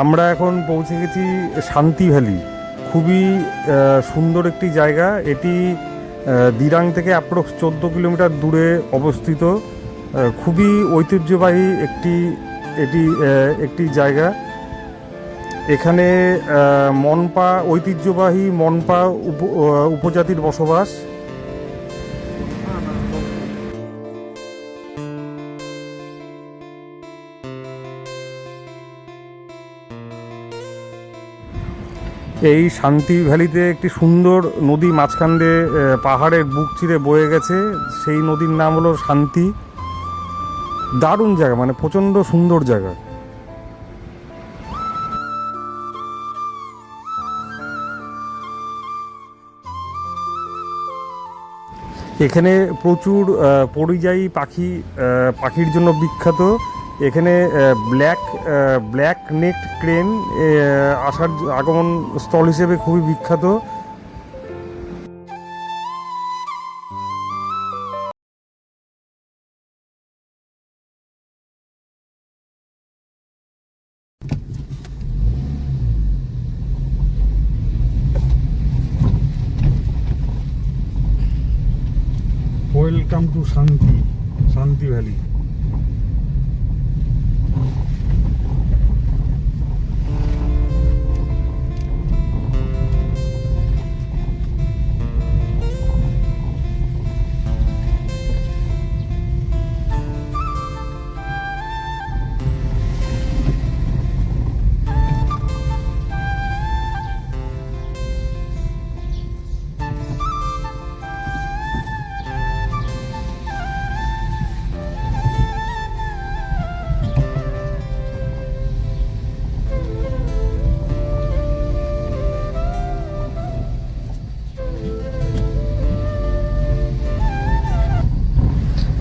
আমরা এখন পৌঁছে গেছি শান্তি ভ্যালি। খুবই সুন্দর একটি জায়গা এটি। দিরাং থেকে অ্যাপ্রক্স 14 কিলোমিটার দূরে অবস্থিত। খুবই ঐতিহ্যবাহী একটি জায়গা। এখানে মনপা ঐতিহ্যবাহী মনপা উপজাতির বসবাস। এই শান্তি ভ্যালিতে একটি সুন্দর নদী মাঝখান দিয়ে পাহাড়ের বুক চিরে বয়ে গেছে। সেই নদীর নাম হলো শান্তি। দারুণ জায়গা, মানে প্রচণ্ড সুন্দর জায়গা। এখানে প্রচুর পরিযায়ী পাখির জন্য বিখ্যাত। এখানে ব্ল্যাক নেকড ক্রেন আগমন স্থল হিসেবে খুবই বিখ্যাত। ওয়েলকাম টু শান্তি ভ্যালি।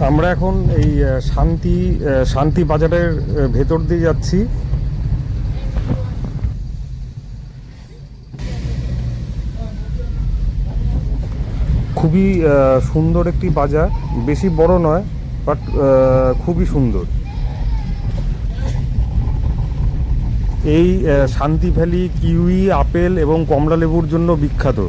আমরা এখন এই শান্তি বাজারের ভেতর দিয়ে যাচ্ছি। খুবই সুন্দর একটি বাজার, বেশি বড় নয়, বাট খুবই সুন্দর। এই শান্তি ভ্যালি কিউই, আপেল এবং কমলা লেবুর জন্য বিখ্যাত।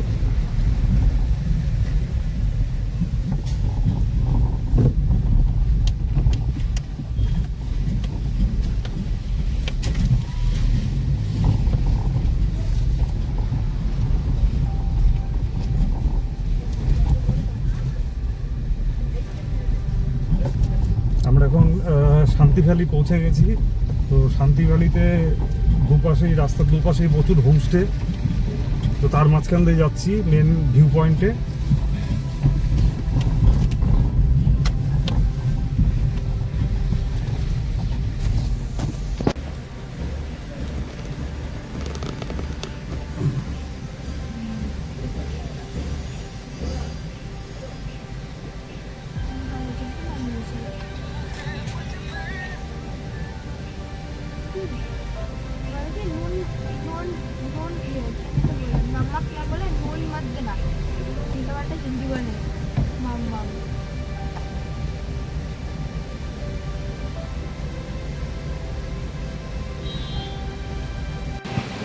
আমরা এখন শান্তি ভ্যালি পৌঁছে গেছি। তো শান্তি ভ্যালিতে রাস্তার দুপাশেই প্রচুর হোমস্টে। তো তার মাঝখান দিয়ে যাচ্ছি মেন ভিউ পয়েন্টে।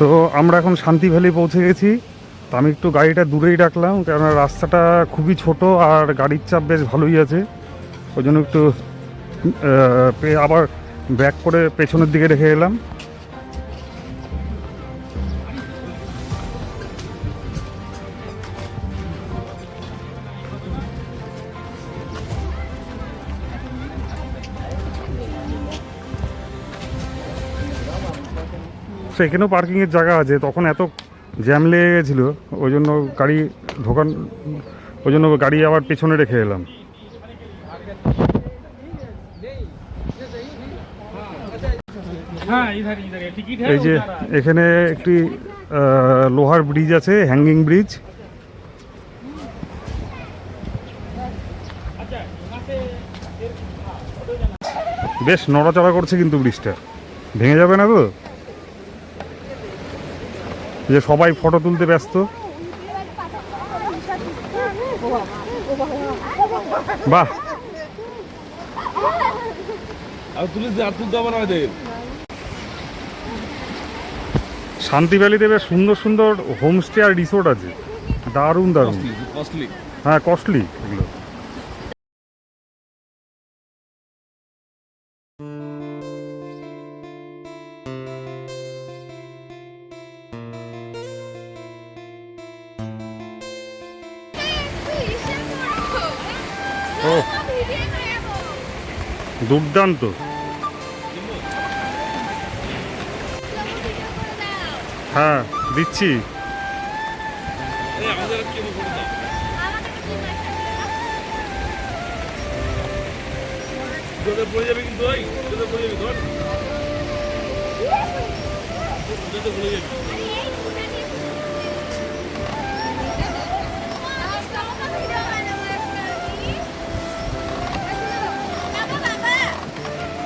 তো আমরা এখন শান্তি ভ্যালি পৌঁছে গেছি। তো আমি একটু গাড়িটা দূরেই রাখলাম, কেননা রাস্তাটা খুবই ছোট আর গাড়ির চাপ বেশ ভালোই আছে। ওই জন্য একটু আবার ব্যাক করে পেছনের দিকে রেখে এলাম। সেখানেও পার্কিংয়ের জায়গা আছে, তখন এত জ্যাম লেগে গেছিলো, ওই জন্য গাড়ি আবার পেছনে রেখে এলাম। এই যে এখানে একটি লোহার ব্রিজ আছে, হ্যাঙ্গিং ব্রিজ। বেশ নড়াচড়া করছে কিন্তু ব্রিজটা, ভেঙে যাবে না তো? যে সবাই ফটো তুলতে ব্যস্ত। বাহ, আর তুলতে হবে না। শান্তি ভ্যালিতে বেশ সুন্দর সুন্দর হোমস্টে আর রিসোর্ট আছে, দারুণ দারুণ। কস্টলি। হ্যাঁ, কস্টলি এগুলো। ও দুর্দান্ত। হ্যাঁ দিচ্ছি। পড়ে যাবে কিন্তু পড়ে যাবে, ধর পড়ে যাবে।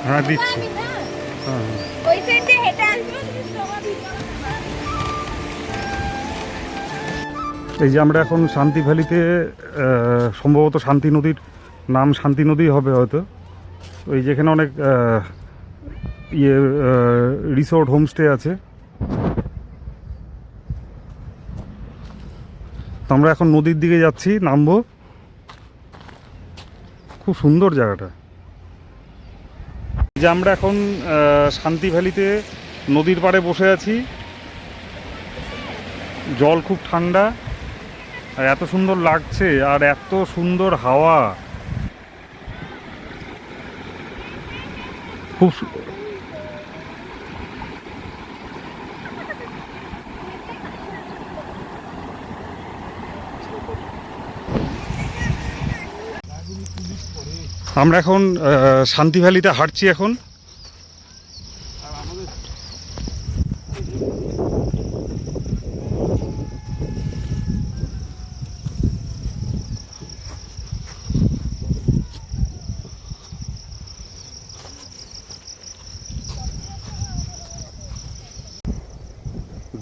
হ্যাঁ দিচ্ছি। হ্যাঁ এই যে আমরা এখন শান্তি ভ্যালিতে, সম্ভবত শান্তি নদীর নাম শান্তি নদী হবে হয়তো। ওই যেখানে অনেক রিসোর্ট হোমস্টে আছে। তো আমরা এখন নদীর দিকে যাচ্ছি, নামবো। খুব সুন্দর জায়গাটা। যে আমরা এখন শান্তি ভ্যালিতে নদীর পাড়ে বসে আছি, জল খুব ঠান্ডা আর এত সুন্দর লাগছে, আর এত সুন্দর হাওয়া। খুব আমরা এখন শান্তি ভ্যালিতে হাঁটছি এখন।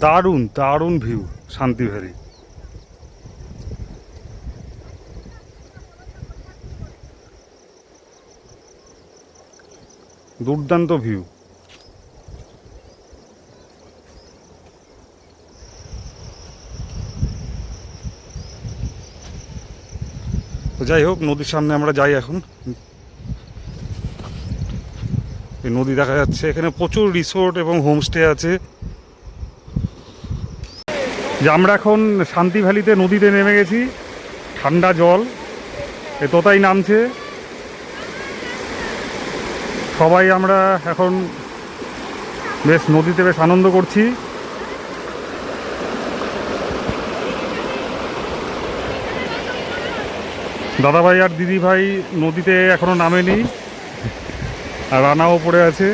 দারুণ দারুণ ভিউ শান্তি ভ্যালি। দুর্দান্ত ভিউ। তো যাই হোক, নদীর সামনে আমরা যাই এখন। এই নদী দেখা যাচ্ছে, এখানে প্রচুর রিসোর্ট এবং হোমস্টে আছে। যে আমরা এখন শান্তি ভ্যালিতে নদীতে নেমে গেছি, ঠান্ডা জল, এ তোতাই নামছে। সবাই আমরা এখন বেশ নদীতে বেশ আনন্দ করছি। দাদাভাই আর দিদিভাই নদীতে এখনো নামেনি, আর রানাও পড়ে আছে।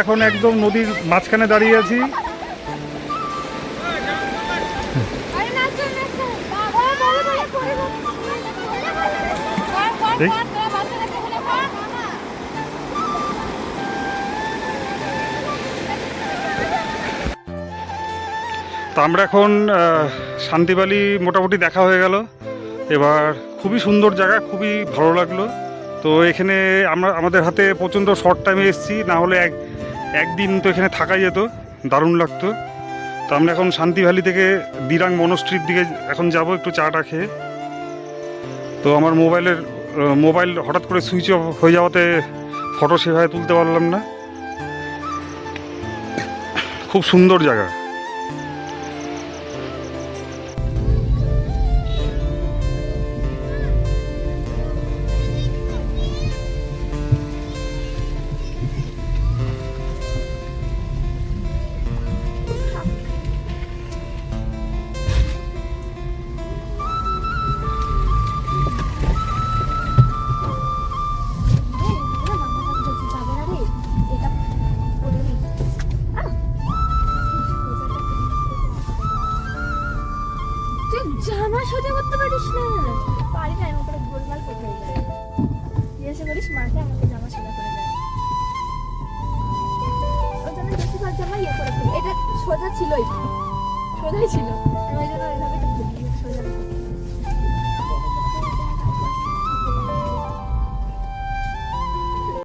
এখন একদম নদীর মাঝখানে দাঁড়িয়ে আছি। তো আমরা এখন শান্তি ভ্যালি মোটামুটি দেখা হয়ে গেল। এবার খুবই সুন্দর জায়গা, খুবই ভালো লাগলো। তো এখানে আমরা আমাদের হাতে প্রচণ্ড শর্ট টাইমে এসেছি, না হলে একদিন তো এখানে থাকা যেত, দারুণ লাগতো। তো আমরা এখন শান্তি ভ্যালি থেকে দিরাং মনস্ট্রির দিকে এখন যাব একটু চাটা খেয়ে। তো আমার মোবাইল হঠাৎ করে সুইচ অফ হয়ে যাওয়াতে ফটো সেভাবে তুলতে পারলাম না। খুব সুন্দর জায়গা। সোজা ছিলই, সোজাই ছিল, আমি ওই জন্য ওইভাবে তো ঘুরি, সোজা না।